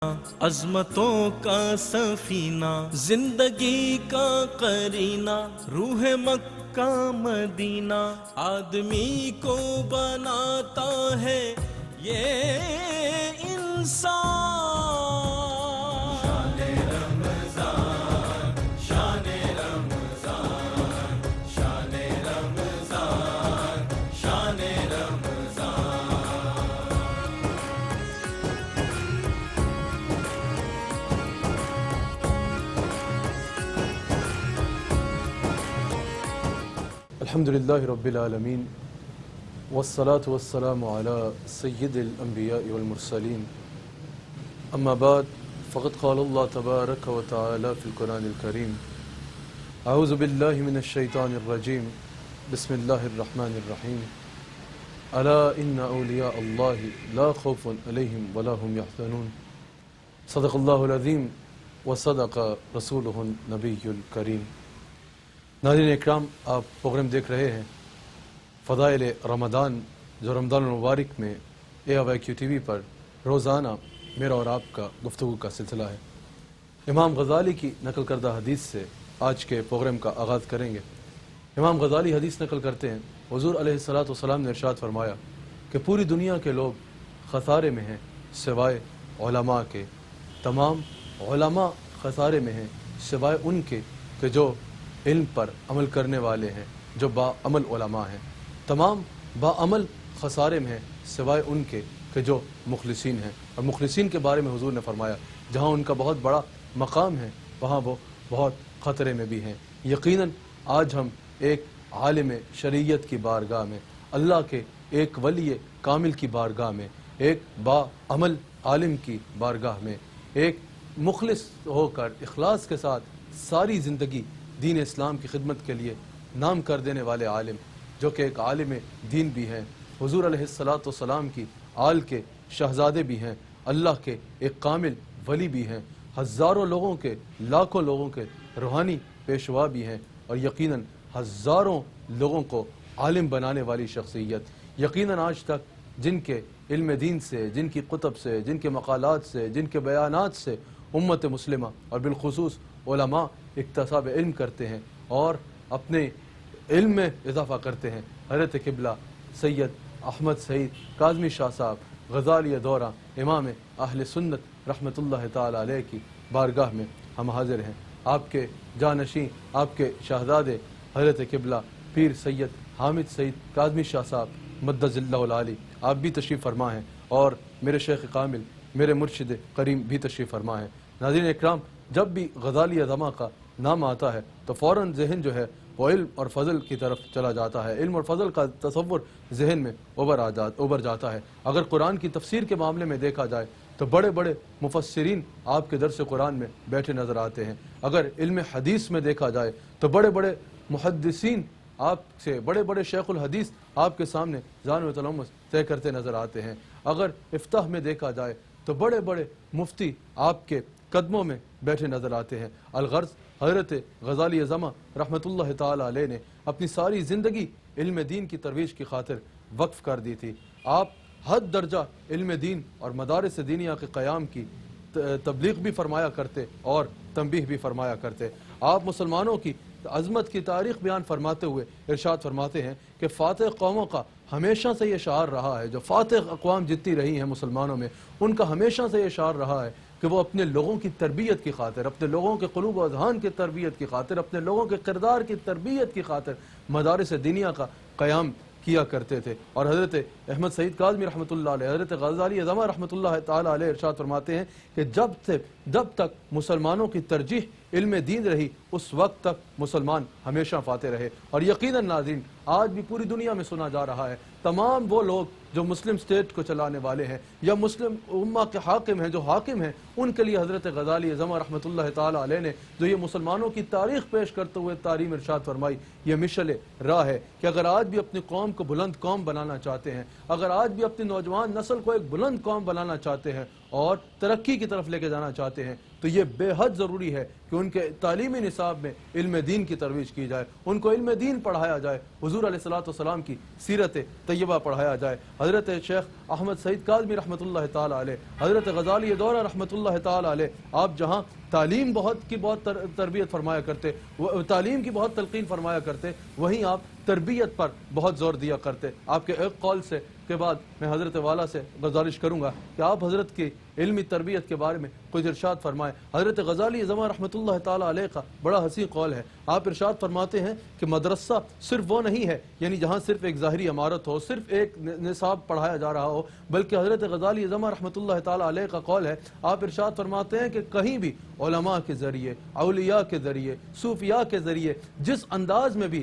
عظمتوں کا سفینہ زندگی کا قرینہ روح مکہ مدینہ آدمی کو بناتا ہے یہ انسان الحمد لله رب العالمين والصلاة والسلام على سيد الأنبياء والمرسلين أما بعد فقد قال الله تبارك وتعالى في القرآن الكريم أعوذ بالله من الشيطان الرجيم بسم الله الرحمن الرحيم ألا إن أولياء الله لا خوف عليهم ولا هم يحزنون صدق الله العظيم وصدق رسوله النبي الكريم. ناظرین اکرام، آپ پروگرام دیکھ رہے ہیں فضائل رمضان، جو رمضان المبارک میں AIQ TV پر روزانہ میرا اور آپ کا گفتگو کا سلسلہ ہے. امام غزالی کی نقل کردہ حدیث سے آج کے پروگرام کا آغاز کریں گے. امام غزالی حدیث نقل کرتے ہیں، حضور علیہ الصلوۃ والسلام نے ارشاد فرمایا کہ پوری دنیا کے لوگ خسارے میں ہیں سوائے علماء کے. تمام علماء خسارے میں ہیں سوائے ان کے کہ جو علم پر عمل کرنے والے ہیں، جو باعمل علماء ہیں. تمام باعمل خسارے میں ہیں سوائے ان کے کہ جو مخلصین ہیں. اور مخلصین کے بارے میں حضور نے فرمایا جہاں ان کا بہت بڑا مقام ہے وہاں وہ بہت خطرے میں بھی ہیں. یقیناً آج ہم ایک عالم شریعت کی بارگاہ میں، اللہ کے ایک ولی کامل کی بارگاہ میں، ایک باعمل عالم کی بارگاہ میں، ایک مخلص ہو کر اخلاص کے ساتھ ساری زندگی دین اسلام کی خدمت کے لیے نام کر دینے والے عالم، جو کہ ایک عالم دین بھی ہیں، حضور علیہ الصلوۃ کی آل کے شہزادے بھی ہیں، اللہ کے ایک کامل ولی بھی ہیں، ہزاروں لوگوں کے، لاکھوں لوگوں کے روحانی پیشوا بھی ہیں، اور یقیناً ہزاروں لوگوں کو عالم بنانے والی شخصیت. یقیناً آج تک جن کے علم دین سے، جن کی کتب سے، جن کے مقالات سے، جن کے بیانات سے امت مسلمہ اور بالخصوص علماء اکتساب علم کرتے ہیں اور اپنے علم میں اضافہ کرتے ہیں. حضرت قبلہ سید احمد سعید کاظمی شاہ صاحب غزالی دورہ امام اہل سنت رحمۃ اللہ تعالی علیہ کی بارگاہ میں ہم حاضر ہیں. آپ کے جانشین، آپ کے شہزادے حضرت قبلہ پیر سید حامد سعید کاظمی شاہ صاحب مدظ اللہ العالی، آپ بھی تشریف فرما ہیں، اور میرے شیخ کامل، میرے مرشد کریم بھی تشریف فرما ہیں. ناظرین اکرام، جب بھی غزالی عظماء کا نام آتا ہے تو فوراً ذہن جو ہے وہ علم اور فضل کی طرف چلا جاتا ہے. علم اور فضل کا تصور ذہن میں ابھر جاتا ہے. اگر قرآن کی تفسیر کے معاملے میں دیکھا جائے تو بڑے بڑے مفسرین آپ کے درس قرآن میں بیٹھے نظر آتے ہیں. اگر علم حدیث میں دیکھا جائے تو بڑے بڑے محدثین آپ سے، بڑے بڑے شیخ الحدیث آپ کے سامنے ذان و تلمس طے کرتے نظر آتے ہیں. اگر افتاح میں دیکھا جائے تو بڑے بڑے مفتی آپ کے قدموں میں بیٹھے نظر آتے ہیں. الغرض حضرت غزالی عظمہ رحمۃ اللہ تعالی علیہ نے اپنی ساری زندگی علم دین کی ترویج کی خاطر وقف کر دی تھی. آپ حد درجہ علم دین اور مدارس دینیہ کے قیام کی تبلیغ بھی فرمایا کرتے اور تنبیہ بھی فرمایا کرتے. آپ مسلمانوں کی عظمت کی تاریخ بیان فرماتے ہوئے ارشاد فرماتے ہیں کہ فاتح قوموں کا ہمیشہ سے یہ شعار رہا ہے، جو فاتح اقوام جتنی رہی ہیں مسلمانوں میں، ان کا ہمیشہ سے یہ شعار رہا ہے کہ وہ اپنے لوگوں کی تربیت کی خاطر، اپنے لوگوں کے قلوب و اذہان کی تربیت کی خاطر، اپنے لوگوں کے کردار کی تربیت کی خاطر مدارس دینیہ کا قیام کیا کرتے تھے. اور حضرت احمد سعید کاظمی رحمۃ اللہ علیہ، حضرت غزالی عظمہ رحمۃ اللہ تعالی علیہ ارشاد فرماتے ہیں کہ جب تک مسلمانوں کی ترجیح علم دین رہی اس وقت تک مسلمان ہمیشہ فاتح رہے. اور یقیناً ناظرین، آج بھی پوری دنیا میں سنا جا رہا ہے تمام وہ لوگ جو مسلم اسٹیٹ کو چلانے والے ہیں یا مسلم امہ کے حاکم ہیں، جو حاکم ہیں، ان کے لیے حضرت غزالی عظمہ رحمۃ اللہ تعالی علیہ نے جو یہ مسلمانوں کی تاریخ پیش کرتے ہوئے تعلیم ارشاد فرمائی، یہ مشعل راہ ہے کہ اگر آج بھی اپنی قوم کو بلند قوم بنانا چاہتے ہیں، اگر آج بھی اپنی نوجوان نسل کو ایک بلند قوم بنانا چاہتے ہیں، اور ترقی کی طرف لے کے جانا چاہتے ہیں تو یہ بے حد ضروری ہے کہ ان کے تعلیمی نصاب میں علم دین کی ترویج کی جائے، ان کو علم دین پڑھایا جائے، حضور علیہ الصلوۃ والسلام کی سیرت طیبہ پڑھایا جائے۔ حضرت شیخ احمد سعید کاظمی رحمۃ اللہ تعالی علیہ، حضرت غزالی دورہ رحمۃ اللہ تعالی علیہ، آپ جہاں تعلیم کی بہت تربیت فرمایا کرتے، تعلیم کی بہت تلقین فرمایا کرتے، وہیں آپ تربیت پر بہت زور دیا کرتے۔ آپ کے ایک قول سے کے بعد میں حضرت والا سے گزارش کروں گا کہ آپ حضرت کی علمی تربیت کے بارے میں کچھ ارشاد فرمائیں۔ حضرت غزالی زمان رحمۃ اللہ تعالی علیہ کا بڑا حسین قول ہے، آپ ارشاد فرماتے ہیں کہ مدرسہ صرف وہ نہیں ہے یعنی جہاں صرف ایک ظاہری عمارت ہو، صرف ایک نصاب پڑھایا جا رہا ہو، بلکہ حضرت غزالی زمان رحمۃ اللہ تعالی علیہ کا قول ہے، آپ ارشاد فرماتے ہیں کہ کہیں بھی علماء کے ذریعے، اولیاء کے ذریعے، صوفیاء کے ذریعے جس انداز میں بھی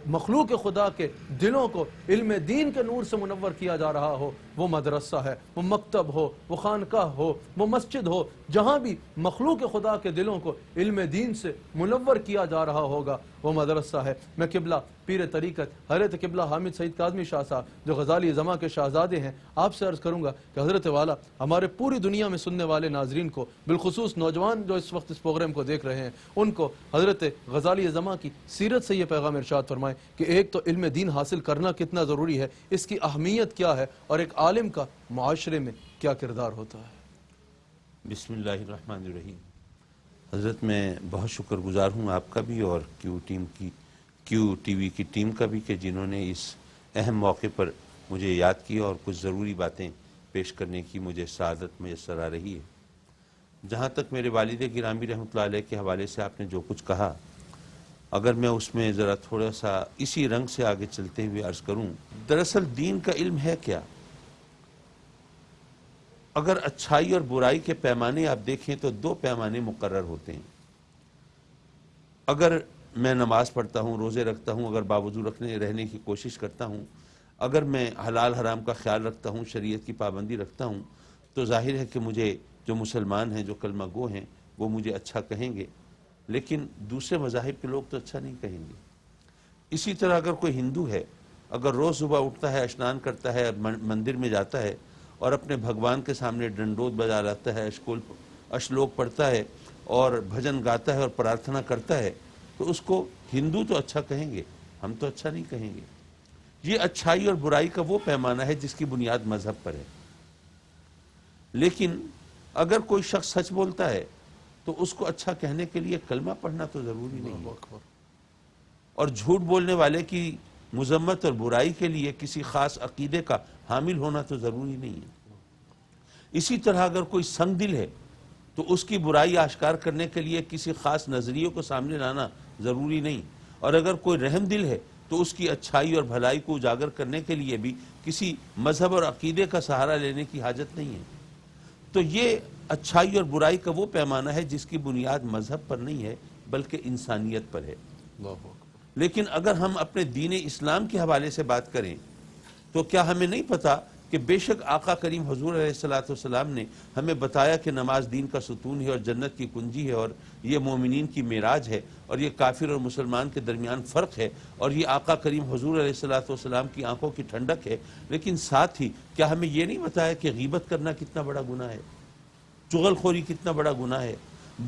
مخلوق خدا کے دلوں کو علم دین کے نور سے منور کیا جا رہا ہو، وہ مدرسہ ہے، وہ مکتب ہو، وہ خانقاہ ہو، وہ مسجد ہو، جہاں بھی مخلوق خدا کے دلوں کو علم دین سے منور کیا جا رہا ہوگا وہ مدرسہ ہے۔ میں قبلہ پیر طریقت حضرت قبلہ حامد سعید کاظمی شاہ صاحب جو غزالی زماں کے شہزادے ہیں، آپ سے عرض کروں گا کہ حضرت والا ہمارے پوری دنیا میں سننے والے ناظرین کو، بالخصوص نوجوان جو اس وقت اس پروگرام کو دیکھ رہے ہیں، ان کو حضرت غزالی زماں کی سیرت سے یہ پیغام ارشاد فرمائیں کہ ایک تو علم دین حاصل کرنا کتنا ضروری ہے، اس کی اہمیت کیا ہے، اور ایک عالم کا معاشرے میں کیا کردار ہوتا ہے۔ بسم اللہ الرحمن الرحیم۔ حضرت میں بہت شکر گزار ہوں آپ کا بھی اور کیو ٹی وی کی ٹیم کا بھی کہ جنہوں نے اس اہم موقع پر مجھے یاد کیا اور کچھ ضروری باتیں پیش کرنے کی مجھے سعادت میسر آ رہی ہے۔ جہاں تک میرے والد گرامی رحمۃ اللہ علیہ کے حوالے سے آپ نے جو کچھ کہا، اگر میں اس میں ذرا تھوڑا سا اسی رنگ سے آگے چلتے ہوئے عرض کروں، دراصل دین کا علم ہے کیا؟ اگر اچھائی اور برائی کے پیمانے آپ دیکھیں تو دو پیمانے مقرر ہوتے ہیں۔ اگر میں نماز پڑھتا ہوں، روزے رکھتا ہوں، اگر باوضو رہنے کی کوشش کرتا ہوں، اگر میں حلال حرام کا خیال رکھتا ہوں، شریعت کی پابندی رکھتا ہوں، تو ظاہر ہے کہ مجھے جو مسلمان ہیں، جو کلمہ گو ہیں، وہ مجھے اچھا کہیں گے، لیکن دوسرے مذاہب کے لوگ تو اچھا نہیں کہیں گے۔ اسی طرح اگر کوئی ہندو ہے، اگر روز صبح اٹھتا ہے، اشنان کرتا ہے، مندر میں جاتا ہے اور اپنے بھگوان کے سامنے ڈنڈوت بجا لاتا ہے، اشلوک پڑھتا ہے اور بھجن گاتا ہے اور پرارتھنا کرتا ہے، تو اس کو ہندو تو اچھا کہیں گے، ہم تو اچھا نہیں کہیں گے۔ یہ اچھائی اور برائی کا وہ پیمانہ ہے جس کی بنیاد مذہب پر ہے۔ لیکن اگر کوئی شخص سچ بولتا ہے تو اس کو اچھا کہنے کے لیے کلمہ پڑھنا تو ضروری نہیں ہے، اور جھوٹ بولنے والے کی مذمت اور برائی کے لیے کسی خاص عقیدے کا حامل ہونا تو ضروری نہیں ہے۔ اسی طرح اگر کوئی سنگ دل ہے تو اس کی برائی آشکار کرنے کے لیے کسی خاص نظریے کو سامنے لانا ضروری نہیں، اور اگر کوئی رحم دل ہے تو اس کی اچھائی اور بھلائی کو اجاگر کرنے کے لیے بھی کسی مذہب اور عقیدے کا سہارا لینے کی حاجت نہیں ہے۔ تو یہ اچھائی اور برائی کا وہ پیمانہ ہے جس کی بنیاد مذہب پر نہیں ہے بلکہ انسانیت پر ہے۔ لیکن اگر ہم اپنے دین اسلام کے حوالے سے بات کریں تو کیا ہمیں نہیں پتا کہ بے شک آقا کریم حضور علیہ الصلوۃ والسلام نے ہمیں بتایا کہ نماز دین کا ستون ہے اور جنت کی کنجی ہے، اور یہ مومنین کی معراج ہے، اور یہ کافر اور مسلمان کے درمیان فرق ہے، اور یہ آقا کریم حضور علیہ الصلوۃ والسلام کی آنکھوں کی ٹھنڈک ہے۔ لیکن ساتھ ہی کیا ہمیں یہ نہیں بتایا کہ غیبت کرنا کتنا بڑا گناہ ہے، چغل خوری کتنا بڑا گناہ ہے،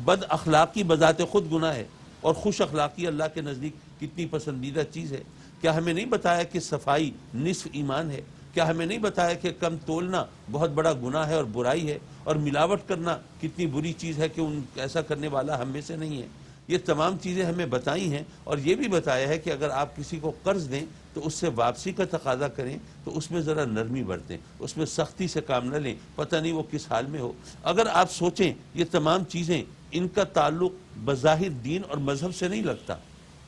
بد اخلاقی بذات خود گناہ ہے، اور خوش اخلاقی اللہ کے نزدیک کتنی پسندیدہ چیز ہے؟ کیا ہمیں نہیں بتایا کہ صفائی نصف ایمان ہے؟ کیا ہمیں نہیں بتایا کہ کم تولنا بہت بڑا گناہ ہے اور برائی ہے، اور ملاوٹ کرنا کتنی بری چیز ہے کہ ایسا کرنے والا ہم میں سے نہیں ہے؟ یہ تمام چیزیں ہمیں بتائی ہیں، اور یہ بھی بتایا ہے کہ اگر آپ کسی کو قرض دیں تو اس سے واپسی کا تقاضا کریں تو اس میں ذرا نرمی برتیں، اس میں سختی سے کام نہ لیں، پتہ نہیں وہ کس حال میں ہو۔ اگر آپ سوچیں یہ تمام چیزیں، ان کا تعلق بظاہر دین اور مذہب سے نہیں لگتا،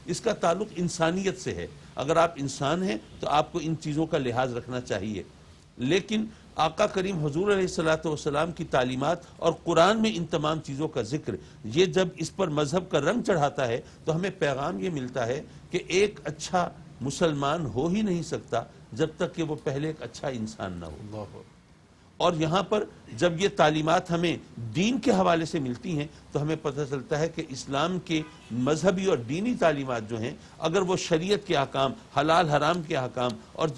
اس کا تعلق انسانیت سے ہے۔ اگر آپ انسان ہیں تو آپ کو ان چیزوں کا لحاظ رکھنا چاہیے۔ لیکن آقا کریم حضور علیہ الصلوۃ والسلام کی تعلیمات اور قرآن میں ان تمام چیزوں کا ذکر، یہ جب اس پر مذہب کا رنگ چڑھاتا ہے تو ہمیں پیغام یہ ملتا ہے کہ ایک اچھا مسلمان ہو ہی نہیں سکتا جب تک کہ وہ پہلے ایک اچھا انسان نہ ہو۔ اور یہاں پر جب یہ تعلیمات ہمیں دین کے حوالے سے ملتی ہیں تو ہمیں پتہ چلتا ہے کہ اسلام کے مذہبی اور دینی تعلیمات جو ہیں، اگر وہ شریعت کے احکام، حلال حرام کے احکام اور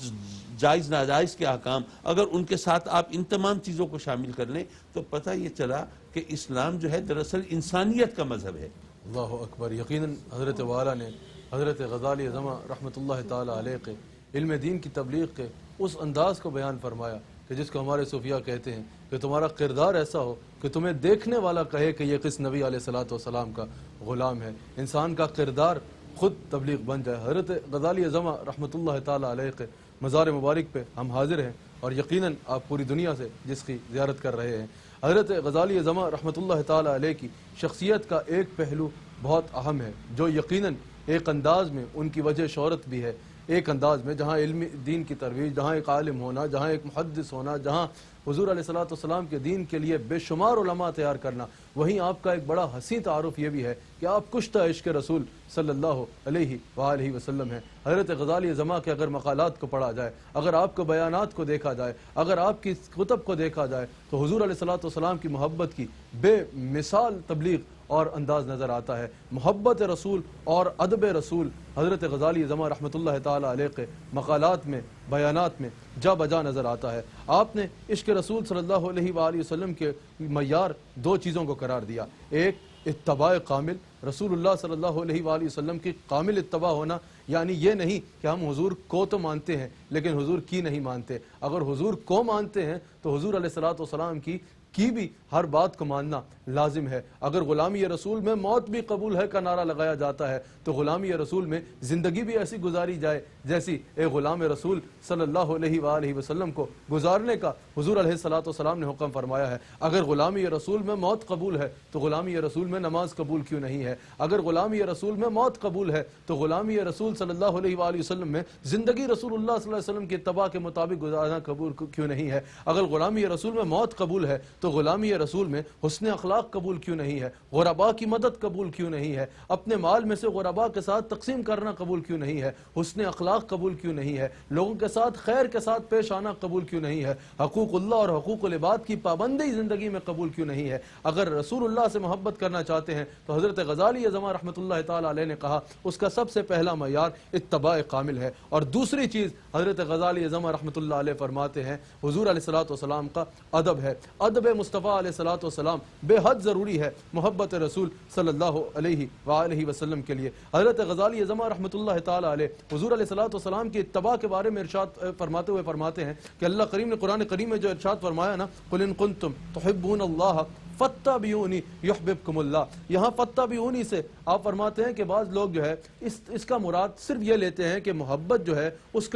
جائز ناجائز کے احکام، اگر ان کے ساتھ آپ ان تمام چیزوں کو شامل کر لیں تو پتہ یہ چلا کہ اسلام جو ہے دراصل انسانیت کا مذہب ہے۔ اللہ اکبر۔ یقیناً حضرت والا نے حضرت غزالی اعظم رحمۃ اللہ تعالی علیہ کے علم دین کی تبلیغ کے اس انداز کو بیان فرمایا کہ جس کو ہمارے صوفیہ کہتے ہیں کہ تمہارا کردار ایسا ہو کہ تمہیں دیکھنے والا کہے کہ یہ کس نبی علیہ الصلوۃ والسلام کا غلام ہے، انسان کا کردار خود تبلیغ بن جائے۔ حضرت غزالی اعظم رحمۃ اللہ تعالی علیہ کے مزار مبارک پہ ہم حاضر ہیں اور یقیناً آپ پوری دنیا سے جس کی زیارت کر رہے ہیں۔ حضرت غزالی اعظم رحمۃ اللہ تعالی علیہ کی شخصیت کا ایک پہلو بہت اہم ہے جو یقیناً ایک انداز میں ان کی وجہ شہرت بھی ہے، ایک انداز میں جہاں علم دین کی ترویج، جہاں ایک عالم ہونا، جہاں ایک محدث ہونا، جہاں حضور علیہ الصلوۃ والسلام کے دین کے لیے بے شمار علماء تیار کرنا، وہیں آپ کا ایک بڑا حسین تعارف یہ بھی ہے کہ آپ کشتہ عشق رسول صلی اللہ علیہ وآلہ وسلم ہیں۔ حضرت غزالی اعظم کے اگر مقالات کو پڑھا جائے، اگر آپ کے بیانات کو دیکھا جائے، اگر آپ کی کتب کو دیکھا جائے تو حضور علیہ الصلوۃ والسلام کی محبت کی بے مثال تبلیغ اور انداز نظر آتا ہے۔ محبت رسول اور ادب رسول حضرت غزالی اعظم رحمۃ اللہ تعالی علیہ کے مقالات میں، بیانات میں جا بجا نظر آتا ہے۔ آپ نے عشق رسول صلی اللہ علیہ وآلہ وسلم کے معیار دو چیزوں کو قرار دیا، ایک اتباع کامل، رسول اللہ صلی اللہ علیہ وآلہ وسلم کی کامل اتباع ہونا، یعنی یہ نہیں کہ ہم حضور کو تو مانتے ہیں لیکن حضور کی نہیں مانتے، اگر حضور کو مانتے ہیں تو حضور علیہ الصلوۃ والسلام کی بھی ہر بات کو ماننا لازم ہے۔ اگر غلامی رسول میں موت بھی قبول ہے کا نعرہ لگایا جاتا ہے تو غلامی رسول میں زندگی بھی ایسی گزاری جائے جیسی ایک غلام رسول صلی اللہ علیہ وآلہ وسلم کو گزارنے کا حضور علیہ الصلوۃ والسلام نے حکم فرمایا ہے۔ اگر غلامی رسول میں موت قبول ہے تو غلامی رسول میں نماز قبول کیوں نہیں ہے؟ اگر غلامی رسول میں موت قبول ہے تو غلامی رسول صلی اللہ علیہ وآلہ وسلم میں زندگی رسول اللہ صلی اللہ علیہ وسلم کی اتباع کے مطابق گزارنا قبول کیوں نہیں ہے؟ اگر غلامی رسول میں موت قبول ہے تو غلامی رسول میں حسن اخلاق قبول کیوں نہیں ہے؟ غرباء کی مدد قبول کیوں نہیں ہے؟ اپنے مال میں سے غرباء کے ساتھ تقسیم کرنا قبول کیوں نہیں ہے؟ حسن اخلاق قبول کیوں نہیں ہے؟ لوگوں کے ساتھ خیر کے ساتھ پیش آنا قبول کیوں نہیں ہے؟ حقوق اللہ اور حقوق العباد کی پابندی زندگی میں قبول کیوں نہیں ہے؟ اگر رسول اللہ سے محبت کرنا چاہتے ہیں تو حضرت غزالی اعظم رحمۃ اللہ تعالی علیہ نے کہا اس کا سب سے پہلا معیار اتباع کامل ہے، اور دوسری چیز حضرت غزالی اعظم رحمۃ اللہ علیہ فرماتے ہیں حضور علیہ الصلوۃ والسلام کا ادب ہے۔ ادب مصطفیٰ علیہ الصلوۃ والسلام بے حد ضروری ہے محبت رسول صلی اللہ علیہ وآلہ وسلم کے لیے۔ حضرت غزالی اعظم رحمۃ اللہ تعالی علیہ حضور علیہ الصلوۃ والسلام کی اتباع کے بارے میں ارشاد فرماتے ہوئے فرماتے ہیں کہ اللہ کریم نے قرآن کریم میں جو ارشاد فرمایا نا، قل ان کنتم تحبون اللہ فاتبعونی یحببکم اللہ، یہاں فاتبعونی سے آپ فرماتے ہیں کہ بعض لوگ جو ہے اس کا مراد صرف یہ لیتے ہیں کہ محبت جو ہے اس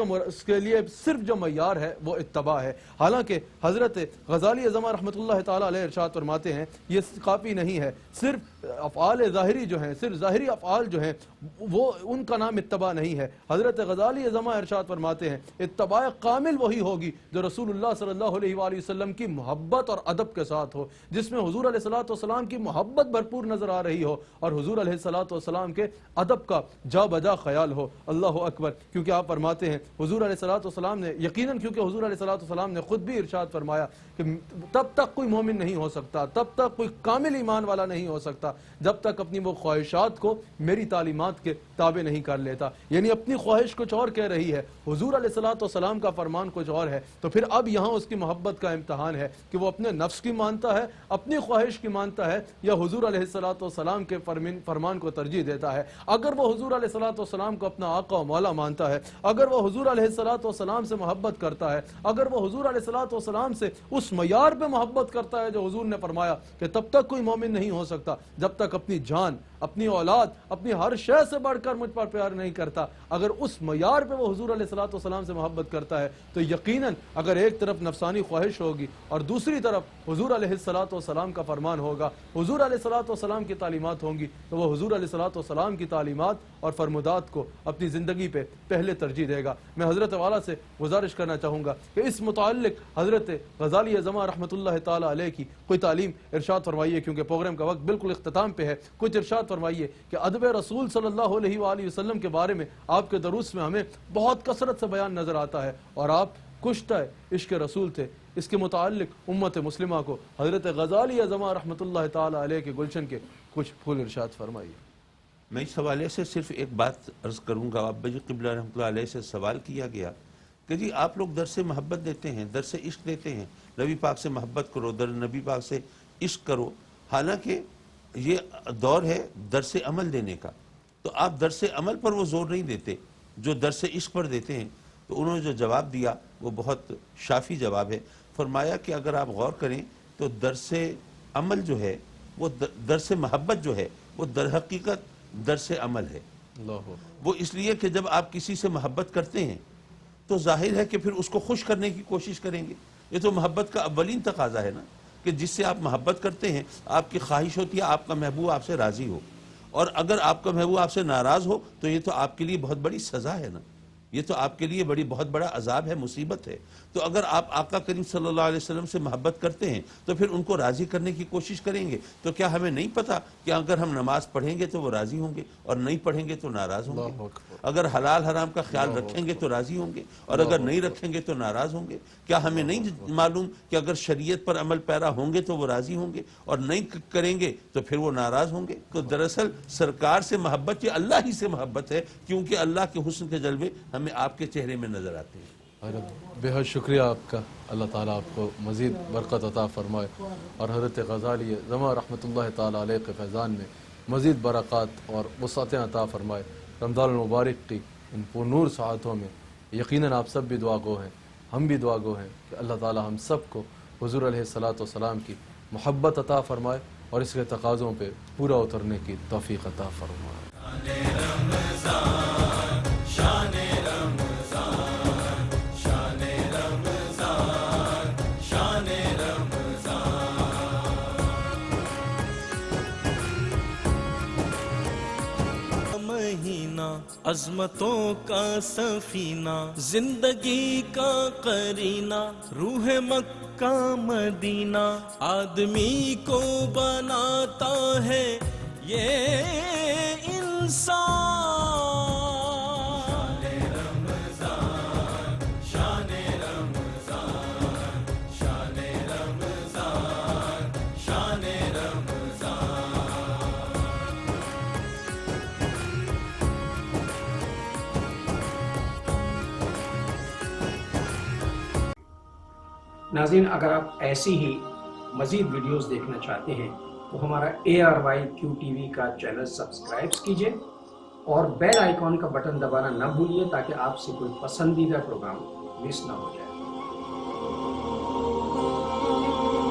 کے لیے صرف جو معیار ہے وہ اتباع ہے، حالانکہ حضرت غزالی اعظم رحمۃ اللہ تعالی علیہ ارشاد فرماتے ہیں یہ کافی نہیں ہے، صرف افعال ظاہری جو ہیں، صرف ظاہری افعال جو ہیں وہ ان کا نام اتباع نہیں ہے۔ حضرت غزالی اعظم ارشاد فرماتے ہیں اتباع کامل وہی ہوگی جو رسول اللہ صلی اللہ علیہ وآلہ وسلم کی محبت اور ادب کے ساتھ ہو، جس میں حضور علیہ الصلوۃ والسلام کی محبت بھرپور نظر آ رہی ہو اور حضور علیہ الصلوۃ والسلام کے ادب کا جا بجا خیال ہو۔ اللہ اکبر، کیونکہ آپ فرماتے ہیں حضور علیہ الصلوۃ والسلام نے یقیناً، کیونکہ حضور علیہ الصلوۃ والسلام نے خود بھی ارشاد فرمایا کہ تب تک کوئی مومن نہیں ہو سکتا، تب تک کوئی کامل ایمان والا نہیں ہو سکتا جب تک اپنی وہ خواہشات کو میری تعلیمات کے تابع نہیں کر لیتا، یعنی اپنی خواہش کچھ اور کہہ رہی ہے، حضور علیہ الصلوۃ والسلام کا فرمان کچھ اور ہے، تو پھر اب یہاں اس کی محبت کا امتحان ہے کہ وہ اپنے نفس کی مانتا ہے، اپنی خواہش کی مانتا ہے، یا حضور علیہ الصلوۃ والسلام کے فرمان کو ترجیح دیتا ہے۔ اگر وہ حضور علیہ الصلوۃ والسلام کو اپنا آقا و مولا مانتا ہے، اگر وہ حضور علیہ الصلوۃ والسلام سے محبت کرتا ہے، اگر وہ حضور علیہ الصلوۃ والسلام سے اس معیار پہ محبت کرتا ہے جو حضور نے فرمایا کہ تب تک کوئی مومن نہیں ہو سکتا جب تک اپنی جان، اپنی اولاد، اپنی ہر شے سے بڑھ کر مجھ پر پیار نہیں کرتا، اگر اس معیار پہ وہ حضور علیہ الصلوۃ والسلام سے محبت کرتا ہے تو یقیناً اگر ایک طرف نفسانی خواہش ہوگی اور دوسری طرف حضور علیہ الصلوۃ والسلام کا فرمان ہوگا، حضور علیہ الصلوۃ والسلام کی تعلیمات ہوں گی، تو وہ حضور علیہ الصلوۃ والسلام کی تعلیمات اور فرمودات کو اپنی زندگی پہ پہلے ترجیح دے گا۔ میں حضرت والا سے گزارش کرنا چاہوں گا کہ اس متعلق حضرت غزالی اعظم رحمۃ اللہ تعالی علیہ کی کوئی تعلیم ارشاد فرمائیے، کیونکہ پروگرام کا وقت بالکل اختتام پہ ہے، کچھ ارشاد فرمائیے کہ ادب رسول صلی اللہ علیہ وآلہ وسلم کے بارے میں آپ کے دروس میں ہمیں بہت کثرت سے بیان نظر آتا ہے، اور آپ کشتہ عشق رسول تھے، اس کے متعلق امت مسلمہ کو حضرت غزالی اعظم رحمۃ اللہ تعالی علیہ کے گلشن کے کچھ پھول ارشاد فرمائیے۔ میں اس حوالے سے صرف ایک بات عرض کروں گا، ابا جی قبلہ رحمۃ اللہ علیہ سے سوال کیا گیا کہ جی آپ لوگ درس محبت دیتے ہیں، درس عشق دیتے ہیں، نبی پاک سے محبت کرو، نبی پاک سے عشق کرو، حالانکہ یہ دور ہے درس عمل دینے کا، تو آپ درس عمل پر وہ زور نہیں دیتے جو درس عشق پر دیتے ہیں۔ تو انہوں نے جو جواب دیا وہ بہت شافی جواب ہے۔ فرمایا کہ اگر آپ غور کریں تو درس عمل جو ہے وہ درس محبت جو ہے وہ در حقیقت درس عمل ہے۔ اللہ وہ اس لیے کہ جب آپ کسی سے محبت کرتے ہیں تو ظاہر ہے کہ پھر اس کو خوش کرنے کی کوشش کریں گے۔ یہ تو محبت کا اولین تقاضا ہے نا، کہ جس سے آپ محبت کرتے ہیں آپ کی خواہش ہوتی ہے آپ کا محبوب آپ سے راضی ہو، اور اگر آپ کا محبوب آپ سے ناراض ہو تو یہ تو آپ کے لیے بہت بڑی سزا ہے نا، یہ تو آپ کے لیے بہت بڑا عذاب ہے، مصیبت ہے۔ تو اگر آپ آقا کریم صلی اللہ علیہ وسلم سے محبت کرتے ہیں تو پھر ان کو راضی کرنے کی کوشش کریں گے۔ تو کیا ہمیں نہیں پتا کہ اگر ہم نماز پڑھیں گے تو وہ راضی ہوں گے اور نہیں پڑھیں گے تو ناراض ہوں گے؟ اگر حلال حرام کا خیال رکھیں گے تو راضی ہوں گے اور اگر نہیں رکھیں گے تو ناراض ہوں گے؟ کیا ہمیں نہیں معلوم کہ اگر شریعت پر عمل پیرا ہوں گے تو وہ راضی ہوں گے اور نہیں کریں گے تو پھر وہ ناراض ہوں گے؟ تو دراصل سرکار سے محبت یہ اللہ ہی سے محبت ہے، کیونکہ اللہ کے حسن کے جلوے ہمیں آپ کے چہرے میں نظر آتے ہیں۔ حضرت بے حد شکریہ آپ کا، اللہ تعالیٰ آپ کو مزید برکت عطا فرمائے، اور حضرت غزالی زمان رحمۃ اللہ تعالیٰ علیہ کے فیضان میں مزید برکات اور وسعتیں عطا فرمائے۔ رمضان المبارک کی ان پرنور ساعتوں میں یقیناً آپ سب بھی دعا گو ہیں، ہم بھی دعا گو ہیں کہ اللہ تعالیٰ ہم سب کو حضور علیہ الصلاۃ والسلام کی محبت عطا فرمائے اور اس کے تقاضوں پہ پورا اترنے کی توفیق عطا فرمائے۔ مہینہ عظمتوں کا سفینہ، زندگی کا قرینہ، روح مکہ مدینہ، آدمی کو بناتا ہے یہ انسان۔ ناظرین، اگر آپ ایسی ہی مزید ویڈیوز دیکھنا چاہتے ہیں تو ہمارا ARYQ-TV کا چینل سبسکرائب کیجئے اور بیل آئیکن کا بٹن دبانا نہ بھولیے تاکہ آپ سے کوئی پسندیدہ پروگرام مس نہ ہو جائے۔